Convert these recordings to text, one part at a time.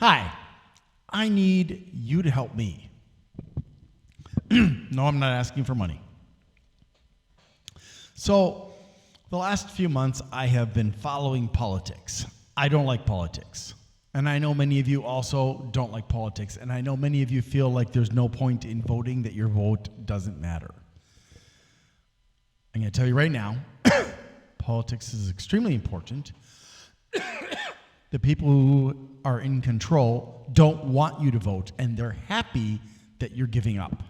Hi, I need you to help me. No, I'm not asking for money. So, the last few months I have been following politics. I don't like politics. And I know many of you also don't like politics. And I know many of you feel like there's no point in voting, that your vote doesn't matter. I'm going to tell you right now, politics is extremely important. The people who are in control don't want you to vote, and they're happy that you're giving up.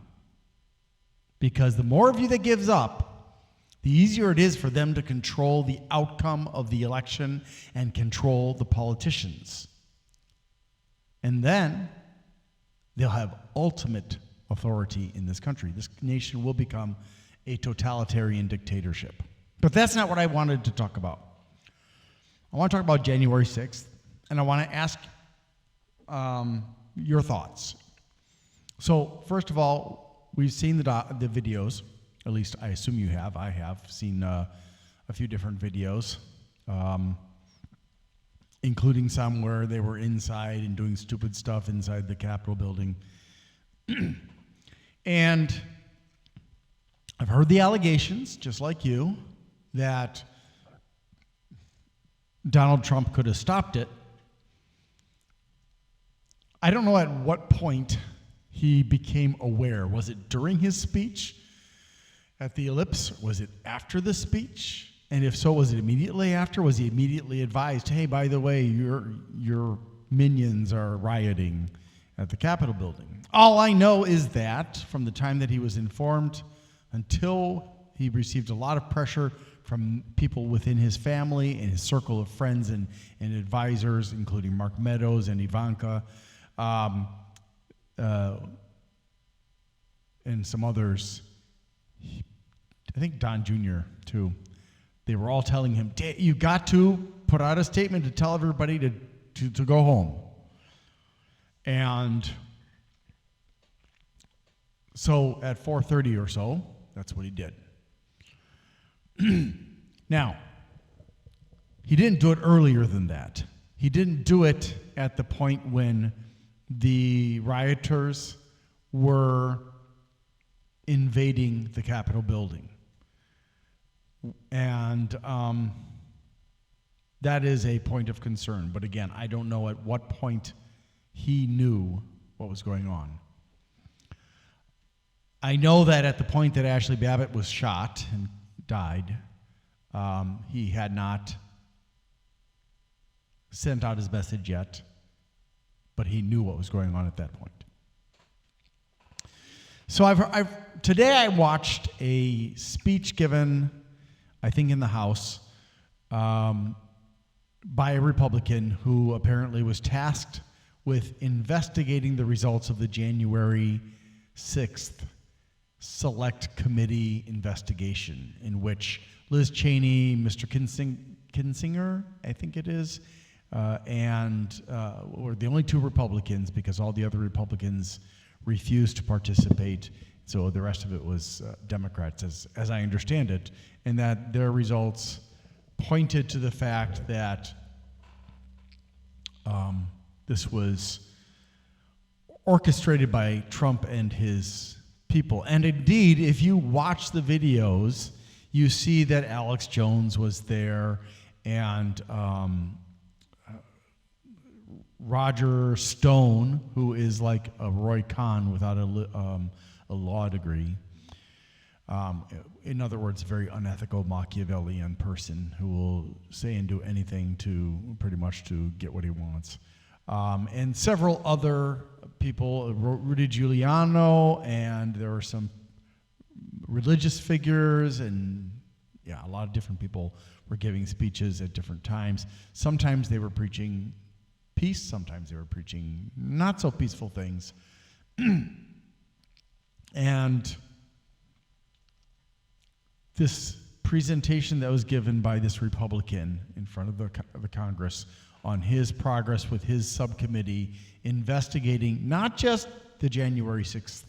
Because the more of you that gives up, the easier it is for them to control the outcome of the election and control the politicians. And then they'll have ultimate authority in this country. This nation will become a totalitarian dictatorship. But that's not what I wanted to talk about. I want to talk about January 6th, and I want to ask your thoughts. So, first of all, we've seen the videos. At least I assume you have. I have seen a few different videos, including some where they were inside and doing stupid stuff inside the Capitol building. And I've heard the allegations, just like you, that Donald Trump could have stopped it. I don't know at what point he became aware. Was it during his speech at the Ellipse? Was it after the speech? And if so, was it immediately after? Was he immediately advised, hey, by the way, your minions are rioting at the Capitol building? All I know is that from the time that he was informed until he received a lot of pressure from people within his family and his circle of friends and advisors, including Mark Meadows and Ivanka, and some others, I think Don Jr. too. They were all telling him, you got to put out a statement to tell everybody to go home. And so at 4:30 or so, that's what he did. Now, he didn't do it earlier than that. He didn't do it at the point when the rioters were invading the Capitol building. And that is a point of concern. But again, I don't know at what point he knew what was going on. I know that at the point that Ashley Babbitt was shot and died, he had not sent out his message yet, but he knew what was going on at that point. So today I watched a speech given, I think in the House, by a Republican who apparently was tasked with investigating the results of the January 6th Select Committee investigation, in which Liz Cheney, Mr. Kinzinger, I think it is, and were the only two Republicans, because all the other Republicans refused to participate. So the rest of it was Democrats, as I understand it, and that their results pointed to the fact that this was orchestrated by Trump and his people. And indeed, if you watch the videos, you see that Alex Jones was there, and Roger Stone, who is like a Roy Kahn without a law degree. In other words, a very unethical Machiavellian person who will say and do anything to pretty much to get what he wants. And several other people, Rudy Giuliano, and there were some religious figures, and a lot of different people were giving speeches at different times. Sometimes they were preaching peace, sometimes they were preaching not so peaceful things. And this presentation that was given by this Republican in front of the Congress on his progress with his subcommittee investigating not just the January 6th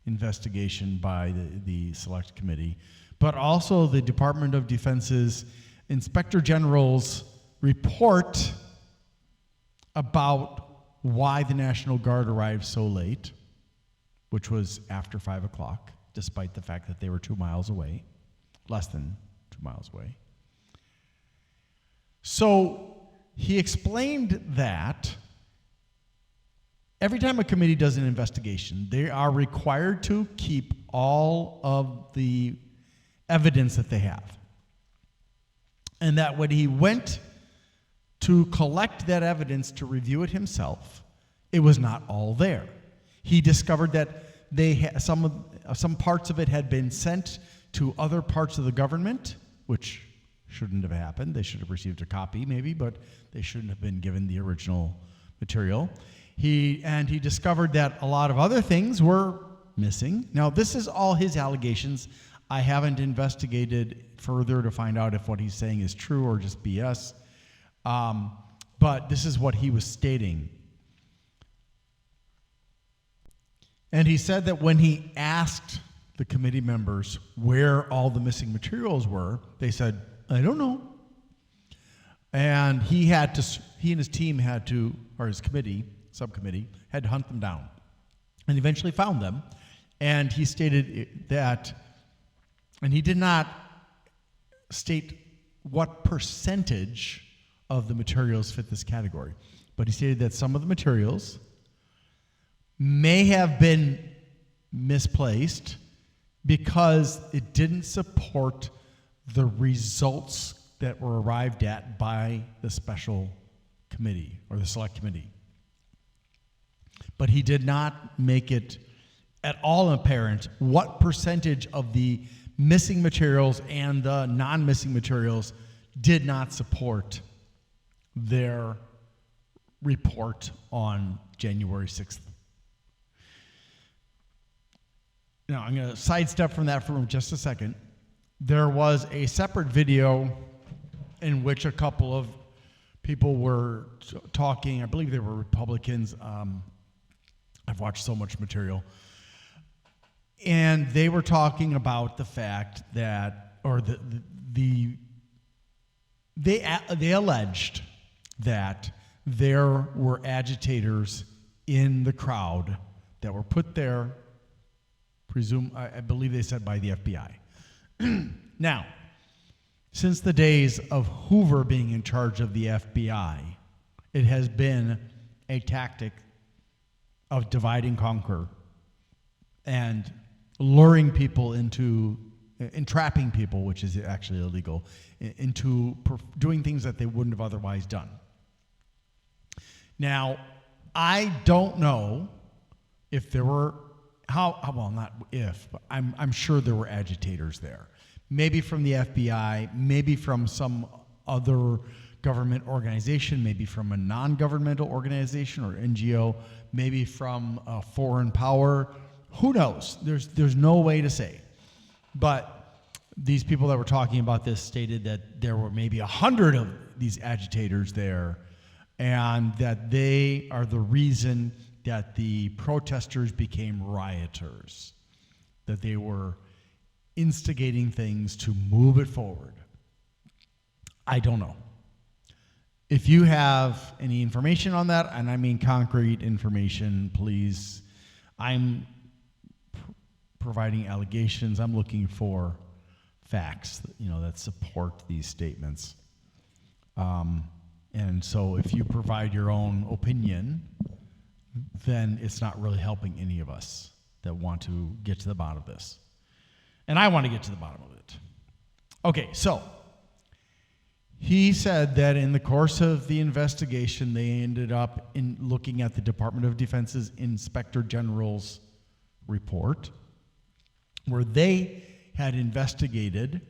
investigation by the Select Committee, but also the Department of Defense's Inspector General's report about why the National Guard arrived so late, which was after 5 o'clock, despite the fact that they were 2 miles away, less than 2 miles away. So he explained that every time a committee does an investigation, they are required to keep all of the evidence that they have. And that when he went to collect that evidence to review it himself, it was not all there. He discovered that some parts of it had been sent to other parts of the government, which shouldn't have happened. They should have received a copy maybe, but they shouldn't have been given the original material. He discovered that a lot of other things were missing. Now, this is all his allegations. I haven't investigated further to find out if what he's saying is true or just BS. But this is what he was stating. And he said that when he asked the committee members where all the missing materials were, they said, I don't know. And he and his team had to, or his subcommittee, had to hunt them down. And eventually found them. And he stated that, and he did not state what percentage of the materials fit this category, but he stated that some of the materials may have been misplaced because it didn't support the results that were arrived at by the special committee or the select committee. But he did not make it at all apparent what percentage of the missing materials and the non-missing materials did not support their report on January 6th. Now, I'm going to sidestep from that for just a second. There was a separate video in which a couple of people were talking. I believe they were Republicans. I've watched so much material. And they were talking about the fact that, or they alleged that there were agitators in the crowd that were put there, I believe they said by the FBI. Now, since the days of Hoover being in charge of the FBI, it has been a tactic of divide and conquer and luring people into, entrapping people, which is actually illegal, into doing things that they wouldn't have otherwise done. Now, I don't know if there were, well, not if, but I'm sure there were agitators there. Maybe from the FBI, maybe from some other government organization, maybe from a non-governmental organization or NGO, maybe from a foreign power. Who knows? There's no way to say. But these people that were talking about this stated that there were maybe 100 of these agitators there, and that they are the reason that the protesters became rioters, that they were instigating things to move it forward. I don't know. If you have any information on that, and I mean concrete information, please. I'm providing allegations. I'm looking for facts, that support these statements. And so if you provide your own opinion, then it's not really helping any of us that want to get to the bottom of this. And I want to get to the bottom of it. Okay, so he said that in the course of the investigation, they ended up looking at the Department of Defense's Inspector General's report, where they had investigated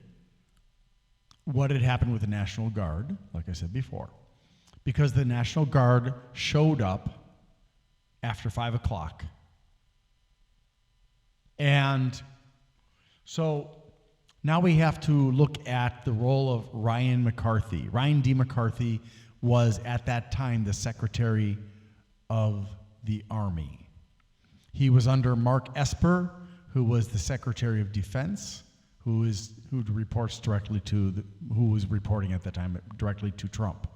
what had happened with the National Guard, like I said before, because the National Guard showed up after 5 o'clock. And so now we have to look at the role of Ryan McCarthy. Ryan D. McCarthy was at that time the Secretary of the Army. He was under Mark Esper, who was the Secretary of Defense, who reports directly to who was reporting at the time directly to Trump.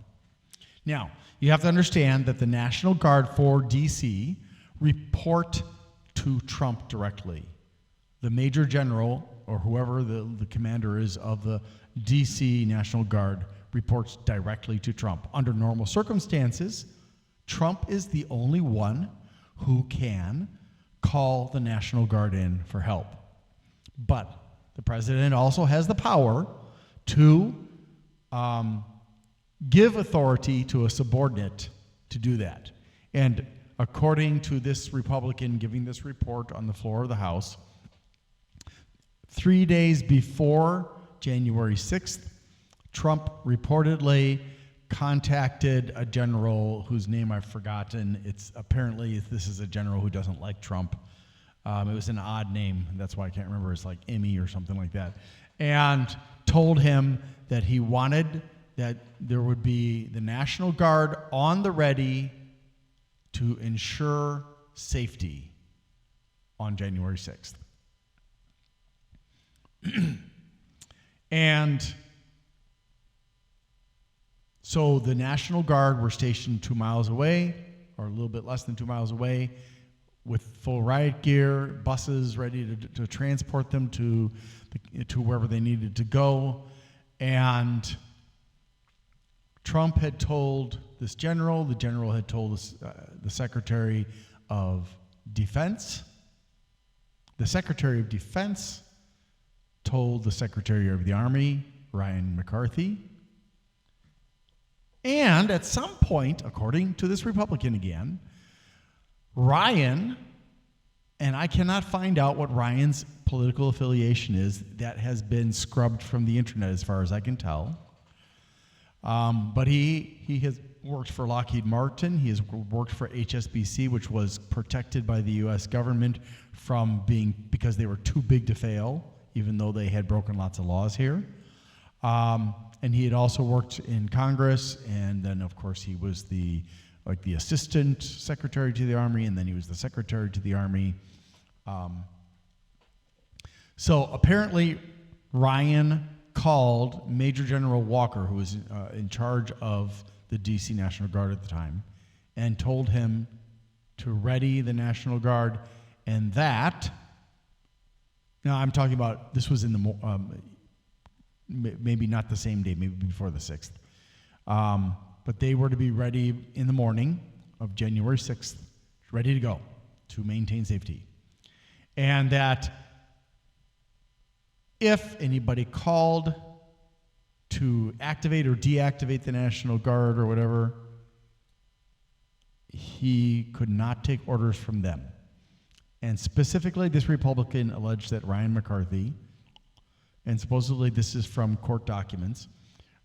Now, you have to understand that the National Guard for D.C. report to Trump directly. The Major General, or whoever the commander is of the D.C. National Guard, reports directly to Trump. Under normal circumstances, Trump is the only one who can call the National Guard in for help. But the president also has the power to give authority to a subordinate to do that. And according to this Republican giving this report on the floor of the House, 3 days before January 6th, Trump reportedly contacted a general whose name I've forgotten. It's apparently this is a general who doesn't like Trump. It was an odd name. That's why I can't remember. It's like Emmy or something like that. And told him that he wanted that there would be the National Guard on the ready to ensure safety on January 6th. And so the National Guard were stationed 2 miles away, or a little bit less than 2 miles away, with full riot gear, buses ready to transport them to wherever they needed to go. And Trump had told this general, the general had told the Secretary of Defense. The Secretary of Defense told the Secretary of the Army, Ryan McCarthy. And at some point, according to this Republican again, Ryan, and I cannot find out what Ryan's political affiliation is, that has been scrubbed from the internet as far as I can tell. But he has worked for Lockheed Martin. He has worked for HSBC, which was protected by the U.S. government from because they were too big to fail, even though they had broken lots of laws here. And he had also worked in Congress, and then of course he was the assistant secretary to the Army, and then he was the secretary to the Army. So apparently Ryan called Major General Walker, who was in charge of the D.C. National Guard at the time, and told him to ready the National Guard, and that, now I'm talking about, this was in the, maybe not the same day, maybe before the 6th, but they were to be ready in the morning of January 6th, ready to go to maintain safety. And that if anybody called to activate or deactivate the National Guard or whatever, he could not take orders from them. And specifically, this Republican alleged that Ryan McCarthy, and supposedly this is from court documents,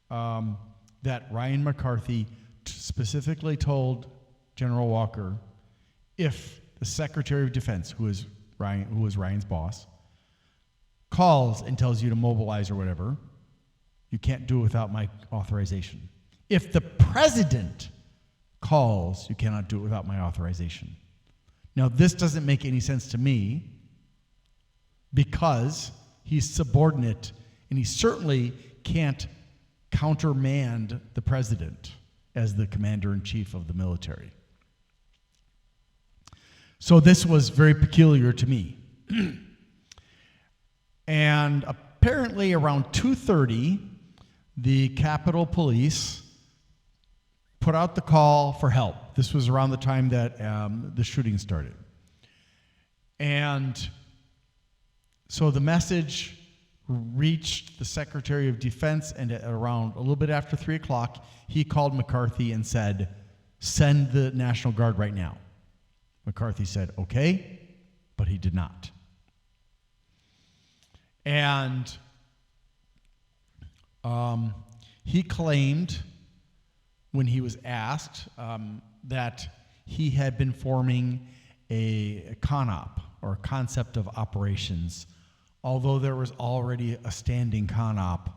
that Ryan McCarthy specifically told General Walker, if the Secretary of Defense, who was Ryan's boss, calls and tells you to mobilize or whatever, you can't do it without my authorization. If the president calls, you cannot do it without my authorization. Now, this doesn't make any sense to me because he's subordinate, and he certainly can't countermand the president as the commander-in-chief of the military. So this was very peculiar to me. And apparently around 2:30, the Capitol Police put out the call for help. This was around the time that the shooting started. And so the message reached the Secretary of Defense, and at around a little bit after 3 o'clock, he called McCarthy and said, send the National Guard right now. McCarthy said, okay, but he did not. And he claimed, when he was asked, that he had been forming a CONOP, or concept of operations, although there was already a standing CONOP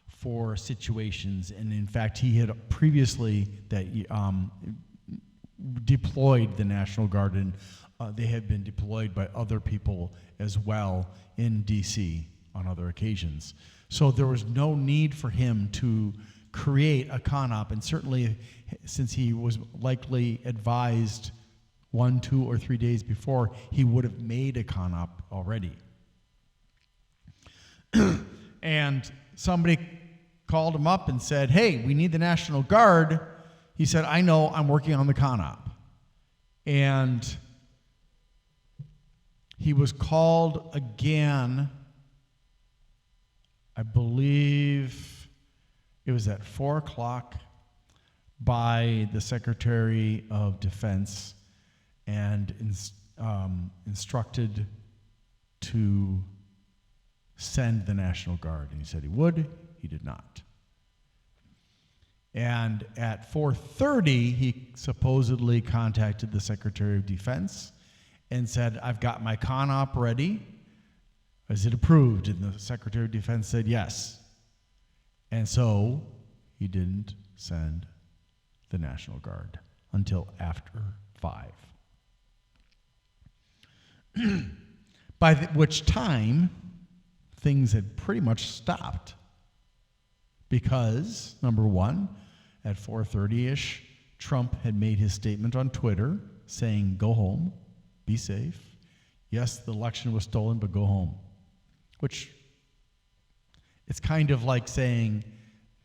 for situations. And in fact, he had previously deployed the National Guard, and they had been deployed by other people as well in D.C. on other occasions. So there was no need for him to create a con-op, and certainly since he was likely advised 1, 2, or 3 days before, he would have made a con-op already. And somebody called him up and said, hey, we need the National Guard. He said, I know, I'm working on the con-op. And he was called again, I believe it was at 4 o'clock by the Secretary of Defense and instructed to send the National Guard. And he said he would, he did not. And at 4:30, he supposedly contacted the Secretary of Defense and said, I've got my con-op ready. Is it approved? And the Secretary of Defense said yes. And so he didn't send the National Guard until after 5. By which time, things had pretty much stopped. Because, number one, at 4:30-ish, Trump had made his statement on Twitter saying, go home, be safe. Yes, the election was stolen, but go home. Which, it's kind of like saying,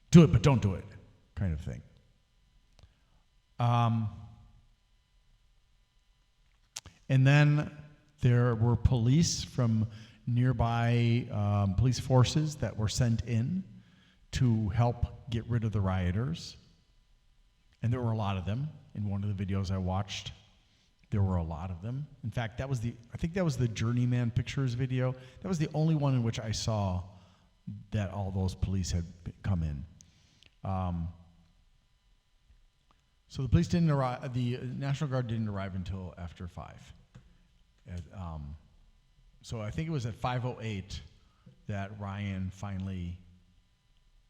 do it, but don't do it, kind of thing. And then there were police from nearby police forces that were sent in to help get rid of the rioters. And there were a lot of them. In one of the videos I watched, there were a lot of them. In fact, I think that was the Journeyman Pictures video. That was the only one in which I saw that all those police had come in. So the police didn't arrive, the National Guard didn't arrive until after 5. So I think it was at 5:08 that Ryan finally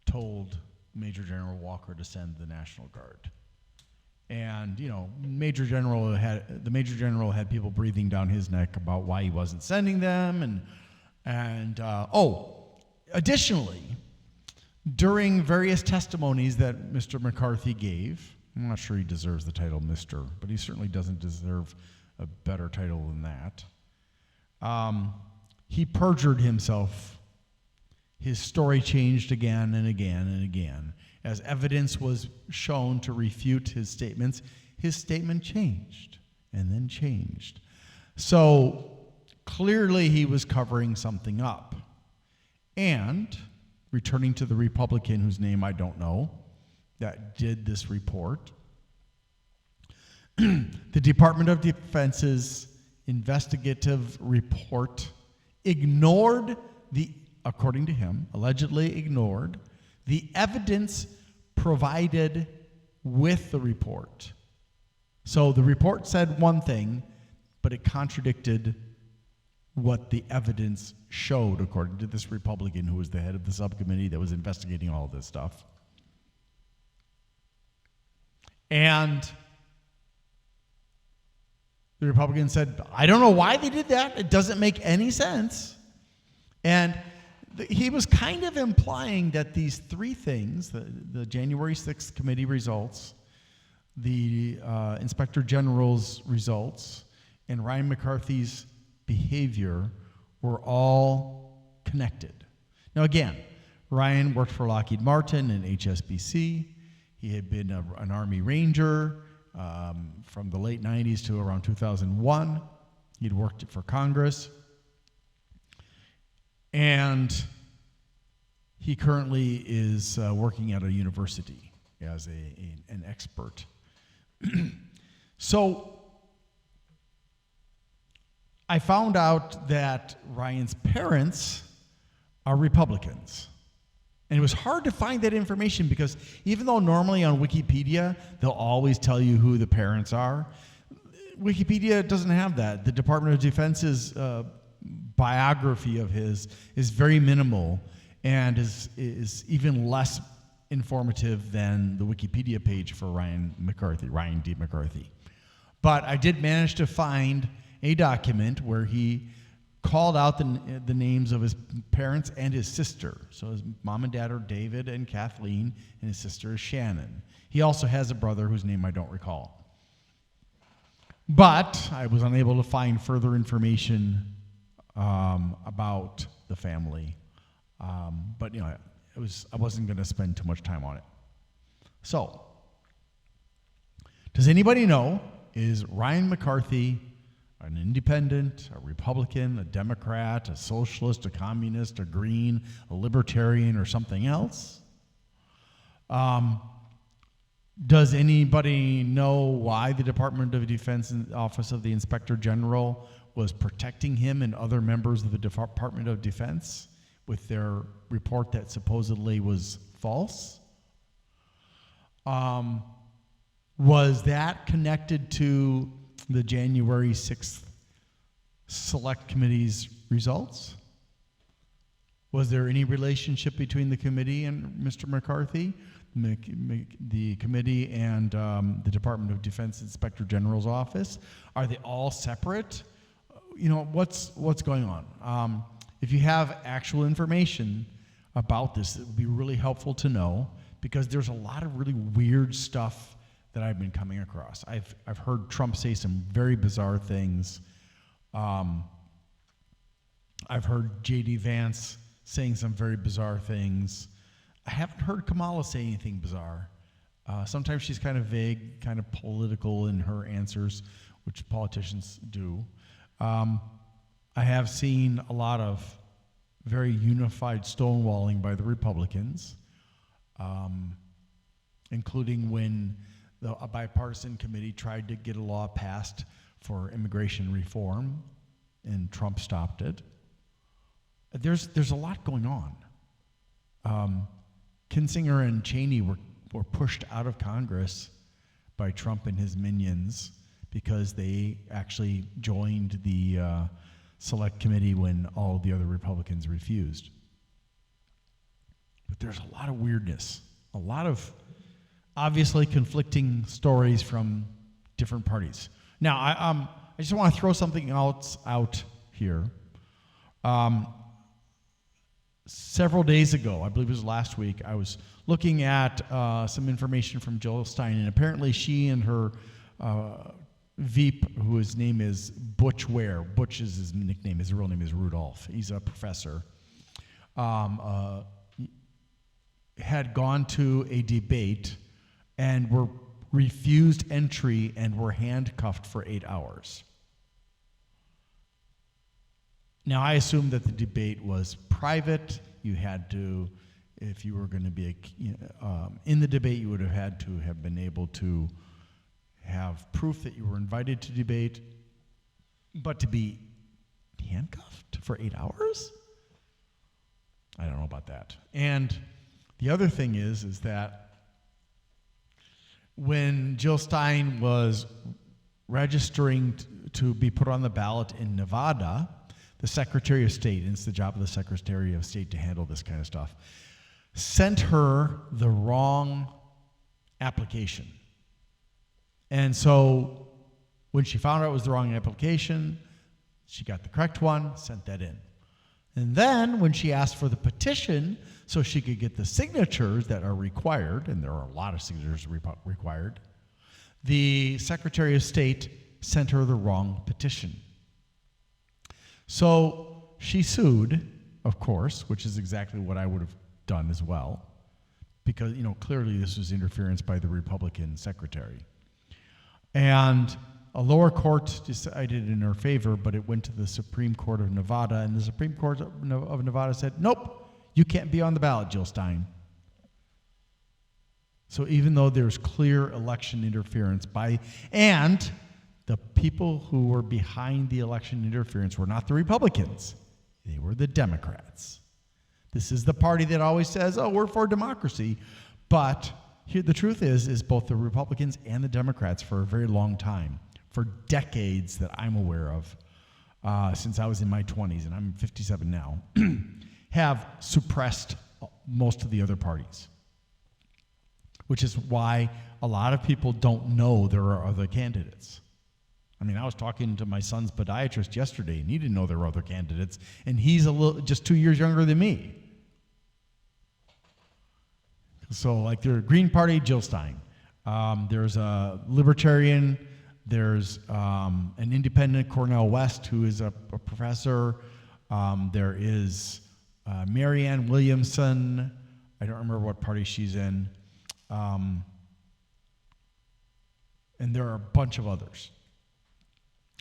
told Major General Walker to send the National Guard. And, you know, the Major General had people breathing down his neck about why he wasn't sending them. Additionally, during various testimonies that Mr. McCarthy gave, I'm not sure he deserves the title Mr., but he certainly doesn't deserve a better title than that. He perjured himself. His story changed again and again and again. As evidence was shown to refute his statements, his statement changed and then changed. So clearly he was covering something up. And returning to the Republican whose name I don't know that did this report, the Department of Defense's investigative report according to him, allegedly ignored the evidence provided with the report. So the report said one thing, but it contradicted what the evidence showed, according to this Republican who was the head of the subcommittee that was investigating all of this stuff. And the Republican said, I don't know why they did that. It doesn't make any sense. And he was kind of implying that these 3 things, the January 6th committee results, the Inspector General's results, and Ryan McCarthy's behavior were all connected. Now again, Ryan worked for Lockheed Martin and HSBC. He had been an Army Ranger from the late 90s to around 2001. He'd worked for Congress. And he currently is working at a university as an expert. So I found out that Ryan's parents are Republicans. And it was hard to find that information because even though normally on Wikipedia, they'll always tell you who the parents are, Wikipedia doesn't have that. The Department of Defense's biography of his is very minimal and is even less informative than the Wikipedia page for Ryan D. McCarthy. But I did manage to find a document where he called out the names of his parents and his sister. So his mom and dad are David and Kathleen, and his sister is Shannon. He also has a brother whose name I don't recall. But I was unable to find further information about the family. But I wasn't going to spend too much time on it. So, does anybody know, is Ryan McCarthy an independent, a Republican, a Democrat, a socialist, a communist, a green, a libertarian, or something else? Does anybody know why the Department of Defense and Office of the Inspector General was protecting him and other members of the Department of Defense with their report that supposedly was false? Was that connected to the January 6th Select Committee's results? Was there any relationship between the committee and Mr. McCarthy, the committee and the Department of Defense Inspector General's office? Are they all separate? What's going on? If you have actual information about this, it would be really helpful to know, because there's a lot of really weird stuff that I've been coming across. I've heard Trump say some very bizarre things. I've heard J.D. Vance saying some very bizarre things. I haven't heard Kamala say anything bizarre. Sometimes she's kind of vague, kind of political in her answers, which politicians do. I have seen a lot of very unified stonewalling by the Republicans, including when a bipartisan committee tried to get a law passed for immigration reform, and Trump stopped it. There's a lot going on. Kinzinger and Cheney were pushed out of Congress by Trump and his minions because they actually joined the Select Committee when all the other Republicans refused. But there's a lot of weirdness, a lot of obviously conflicting stories from different parties. Now, I just want to throw something else out here. Several days ago, I believe it was last week, I was looking at some information from Jill Stein, and apparently she and her Veep, whose name is Butch Ware. Butch is his nickname. His real name is Rudolph. He's a professor. Had gone to a debate and were refused entry and were handcuffed for 8 hours. Now, I assume that the debate was private. You had to, if you were going to be in the debate, you would have had to have been able to have proof that you were invited to debate. But to be handcuffed for 8 hours? I don't know about that. And the other thing is that when Jill Stein was registering to be put on the ballot in Nevada, the Secretary of State, and it's the job of the Secretary of State to handle this kind of stuff, sent her the wrong application. And so when she found out it was the wrong application, she got the correct one, sent that in. And then when she asked for the petition so she could get the signatures that are required, and there are a lot of signatures required, the Secretary of State sent her the wrong petition. So she sued, of course, which is exactly what I would have done as well, because clearly this was interference by the Republican secretary. And a lower court decided in her favor, but it went to the Supreme Court of Nevada, and the Supreme Court of Nevada said, nope, you can't be on the ballot, Jill Stein. So even though there's clear election interference and the people who were behind the election interference were not the Republicans, they were the Democrats. This is the party that always says, oh, we're for democracy, but here, the truth is both the Republicans and the Democrats for a very long time, for decades that I'm aware of, since I was in my 20s, and I'm 57 now, have suppressed most of the other parties, which is why a lot of people don't know there are other candidates. I mean, I was talking to my son's podiatrist yesterday, and he didn't know there were other candidates, and he's just 2 years younger than me. So, like, there's Green Party, Jill Stein. There's a Libertarian. There's an independent, Cornell West, who is a professor. There is Marianne Williamson. I don't remember what party she's in. And there are a bunch of others.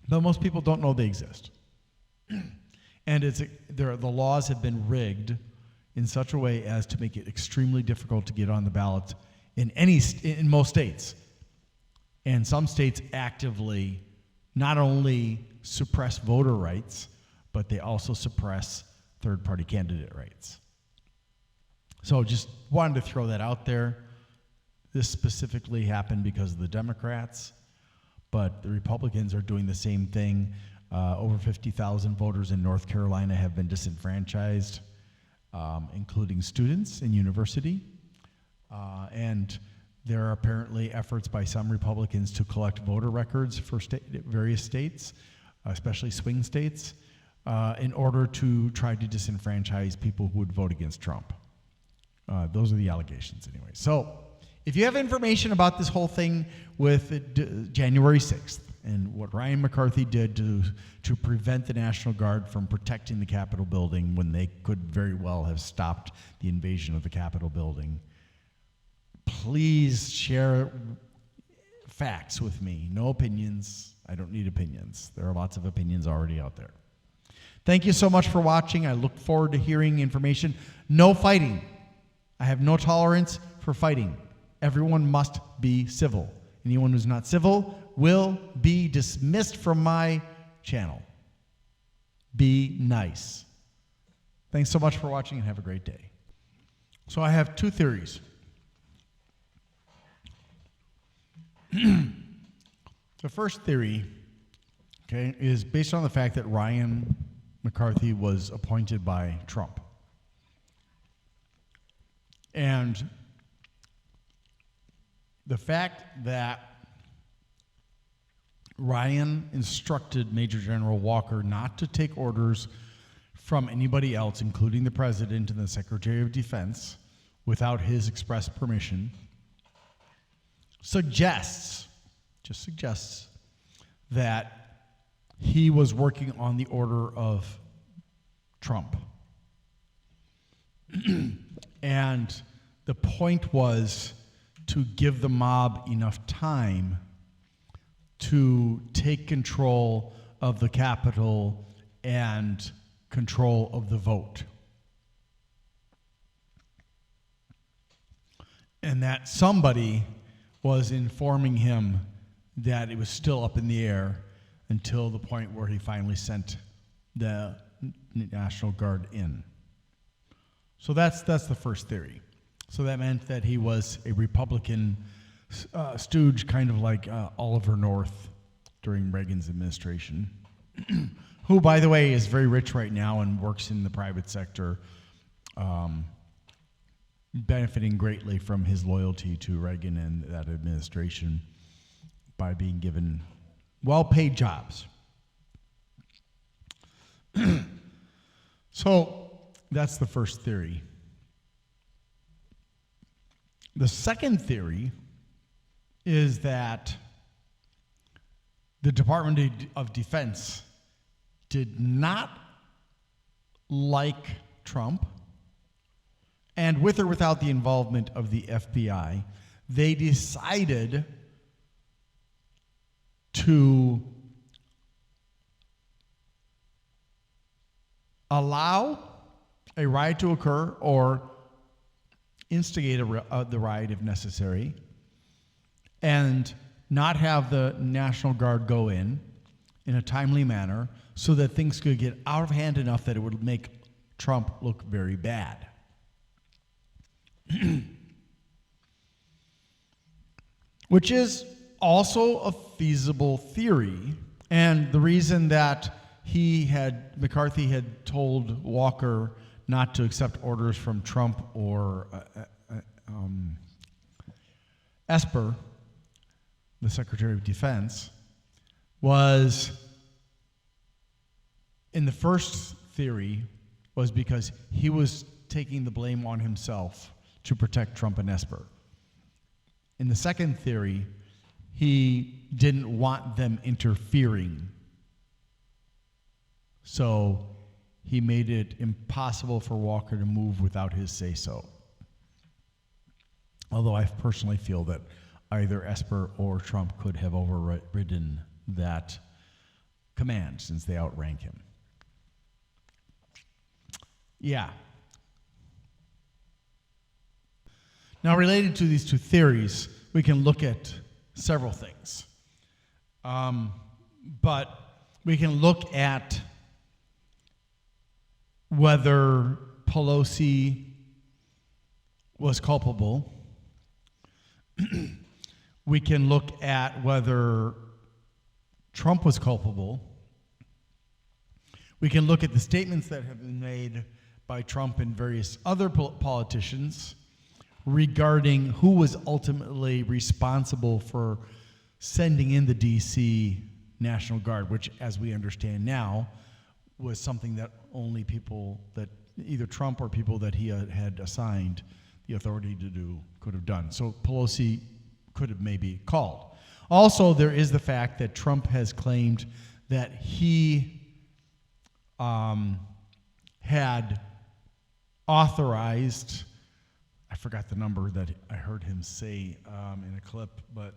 But most people don't know they exist. And the laws have been rigged in such a way as to make it extremely difficult to get on the ballot in most states. And some states actively not only suppress voter rights, but they also suppress third-party candidate rights. So just wanted to throw that out there. This specifically happened because of the Democrats, but the Republicans are doing the same thing. Over 50,000 voters in North Carolina have been disenfranchised, including students in university. And there are apparently efforts by some Republicans to collect voter records for various states, especially swing states, in order to try to disenfranchise people who would vote against Trump. Those are the allegations anyway. So if you have information about this whole thing with January 6th and what Ryan McCarthy did to prevent the National Guard from protecting the Capitol building when they could very well have stopped the invasion of the Capitol building, please share facts with me. No opinions. I don't need opinions. There are lots of opinions already out there. Thank you so much for watching. I look forward to hearing information. No fighting. I have no tolerance for fighting. Everyone must be civil. Anyone who's not civil will be dismissed from my channel. Be nice. Thanks so much for watching and have a great day. So I have two theories. The first theory, okay, is based on the fact that Ryan McCarthy was appointed by Trump. And the fact that Ryan instructed Major General Walker not to take orders from anybody else, including the President and the Secretary of Defense, without his express permission, suggests that he was working on the order of Trump. And the point was to give the mob enough time to take control of the Capitol and control of the vote. And that somebody was informing him that it was still up in the air until the point where he finally sent the National Guard in. So that's the first theory. So that meant that he was a Republican stooge, kind of like Oliver North during Reagan's administration, who, by the way, is very rich right now and works in the private sector, benefiting greatly from his loyalty to Reagan and that administration by being given well-paid jobs. So that's the first theory. The second theory is that the Department of Defense did not like Trump, and with or without the involvement of the FBI, they decided to allow a riot to occur or instigate the riot if necessary, and not have the National Guard go in a timely manner so that things could get out of hand enough that it would make Trump look very bad. Which is also a feasible theory, and the reason that McCarthy had told Walker not to accept orders from Trump or Esper, the Secretary of Defense, was, in the first theory, was because he was taking the blame on himself to protect Trump and Esper. In the second theory, he didn't want them interfering. So he made it impossible for Walker to move without his say-so. Although I personally feel that either Esper or Trump could have overridden that command since they outrank him. Yeah. Now, related to these two theories, we can look at several things. But we can look at whether Pelosi was culpable. We can look at whether Trump was culpable. We can look at the statements that have been made by Trump and various other politicians regarding who was ultimately responsible for sending in the D.C. National Guard, which, as we understand now, was something that only people that either Trump or people that he had assigned the authority to do could have done. So Pelosi could have maybe called. Also, there is the fact that Trump has claimed that he had authorized, I forgot the number that I heard him say in a clip, but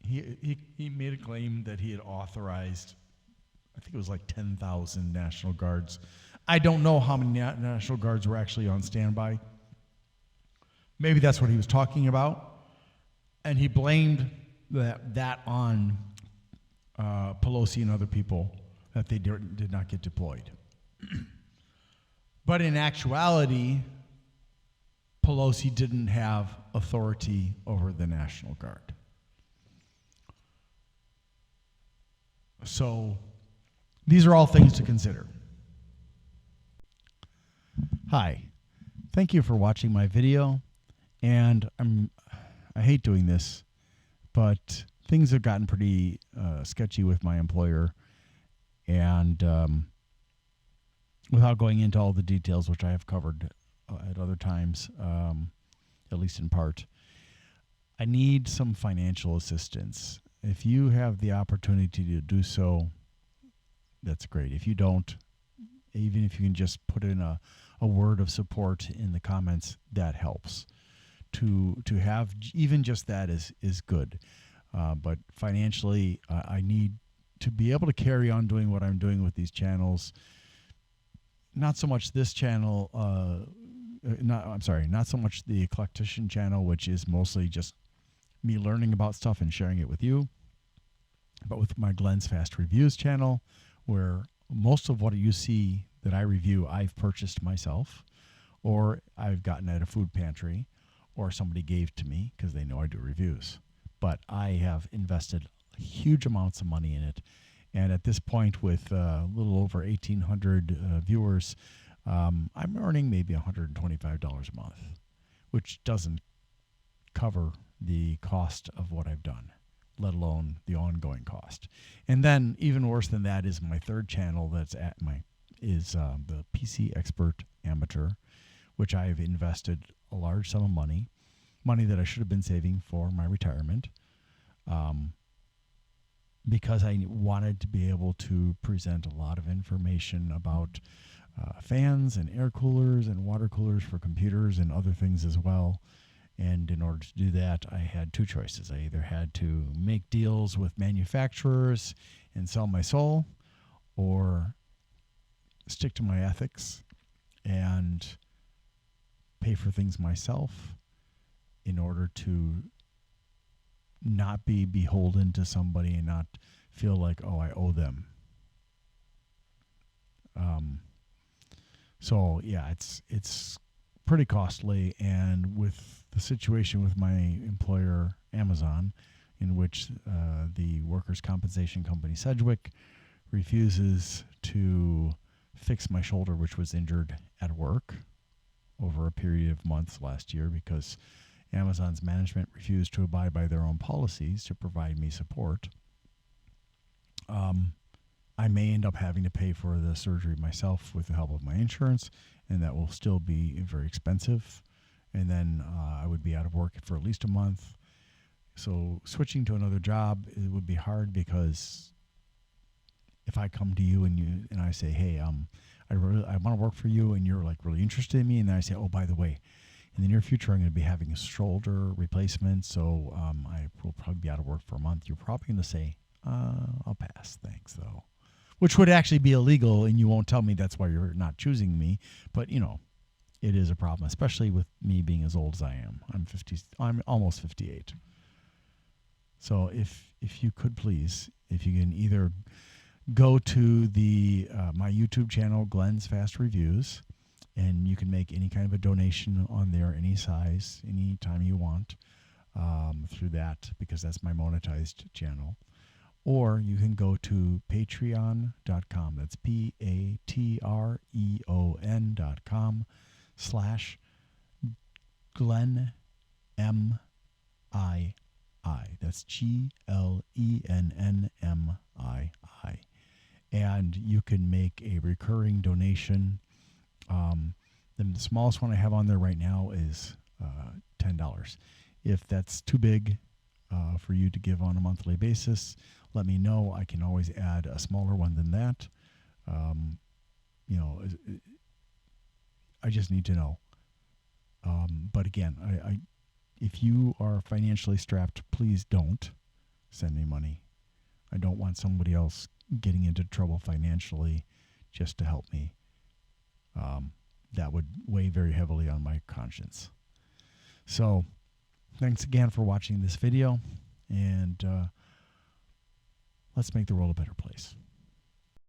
he made a claim that he had authorized, I think it was like 10,000 National Guards. I don't know how many National Guards were actually on standby. Maybe that's what he was talking about. And he blamed that on Pelosi and other people, that they did not get deployed. But in actuality, Pelosi didn't have authority over the National Guard. So these are all things to consider. Hi, thank you for watching my video. And I hate doing this, but things have gotten pretty sketchy with my employer. And without going into all the details, which I have covered at other times, at least in part, I need some financial assistance. If you have the opportunity to do so, that's great. If you don't, even if you can just put in a word of support in the comments, that helps. To have even just that is good. But financially, I need to be able to carry on doing what I'm doing with these channels. Not so much this channel, not so much the Eclectician channel, which is mostly just me learning about stuff and sharing it with you, but with my Glenn's Fast Reviews channel, where most of what you see that I review, I've purchased myself, or I've gotten at a food pantry, or somebody gave to me because they know I do reviews. But I have invested huge amounts of money in it. And at this point, with a little over 1,800 viewers, I'm earning maybe $125 a month, which doesn't cover the cost of what I've done, let alone the ongoing cost. And then even worse than that is my third channel that's the PC Expert Amateur, which I've invested a large sum of money that I should have been saving for my retirement, because I wanted to be able to present a lot of information about fans and air coolers and water coolers for computers and other things as well. And in order to do that, I had two choices. I either had to make deals with manufacturers and sell my soul, or stick to my ethics and pay for things myself in order to not be beholden to somebody and not feel like, oh, I owe them. So yeah, it's pretty costly. And with the situation with my employer, Amazon, in which the workers' compensation company Sedgwick refuses to fix my shoulder, which was injured at work over a period of months last year because Amazon's management refused to abide by their own policies to provide me support. may end up having to pay for the surgery myself with the help of my insurance, and that will still be very expensive. And then I would be out of work for at least a month. So switching to another job, it would be hard, because if I come to you and I say, hey, I want to work for you, and you're like really interested in me, and then I say, oh, by the way, in the near future, I'm going to be having a shoulder replacement, so I will probably be out of work for a month. You're probably going to say, I'll pass, thanks, though. Which would actually be illegal, and you won't tell me that's why you're not choosing me. But, it is a problem, especially with me being as old as I am. I'm almost 58. So if you could please, if you can either go to the my YouTube channel, Glenn's Fast Reviews, and you can make any kind of a donation on there, any size, any time you want, through that, because that's my monetized channel. Or you can go to patreon.com. That's patreon.com/Glenn M.I.I. That's GLENNMII. And you can make a recurring donation. The smallest one I have on there right now is $10. If that's too big for you to give on a monthly basis, let me know. I can always add a smaller one than that. I just need to know. But again, if you are financially strapped, please don't send me money. I don't want somebody else getting into trouble financially just to help me. That would weigh very heavily on my conscience. So, thanks again for watching this video, and let's make the world a better place.